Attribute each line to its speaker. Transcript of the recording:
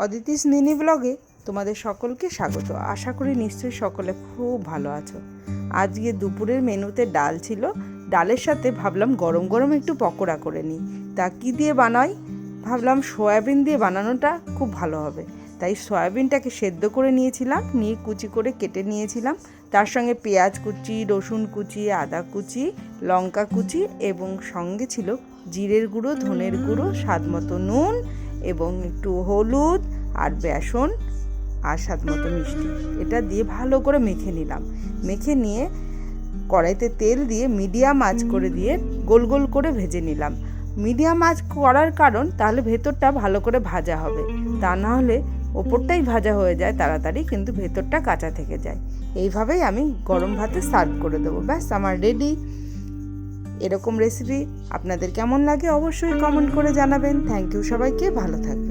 Speaker 1: Aditi's mini ব্লগে তোমাদের সকলকে স্বাগত। আশা করি নিশ্চয়ই সকলে খুব ভালো আছো। আজকে দুপুরের মেনুতে ডাল ছিল, ডালের সাথে ভাবলাম গরম গরম একটু পকোড়া করে নিই। তা কী দিয়ে বানাই ভাবলাম সয়াবিন দিয়ে বানানোটা খুব ভালো হবে। তাই সয়াবিনটাকে সেদ্ধ করে নিয়েছিলাম, নিয়ে কুচি করে কেটে নিয়েছিলাম। তার সঙ্গে পেঁয়াজ কুচি, রসুন কুচি, আদা কুচি, লঙ্কা কুচি এবং সঙ্গে ছিল জিরের গুঁড়ো, ধনের গুঁড়ো, স্বাদ মতো নুন এবং একটু হলুদ আর বেসন আর স্বাদ মতো মিষ্টি। এটা দিয়ে ভালো করে মেখে নিলাম। মেখে নিয়ে কড়াইতে তেল দিয়ে মিডিয়াম আঁচ করে দিয়ে গোল গোল করে ভেজে নিলাম। মিডিয়াম আঁচ করার কারণ তাহলে ভেতরটা ভালো করে ভাজা হবে, তা না হলে ওপরটাই ভাজা হয়ে যায় তাড়াতাড়ি, কিন্তু ভেতরটা কাঁচা থেকে যায়। এইভাবেই আমি গরম ভাতে সার্ভ করে দেবো। ব্যাস আমার রেডি। এরকম রেসিপি আপনাদের কেমন লাগে অবশ্যই কমেন্ট করে জানাবেন। থ্যাংক ইউ সবাইকে, ভালো থাকবেন।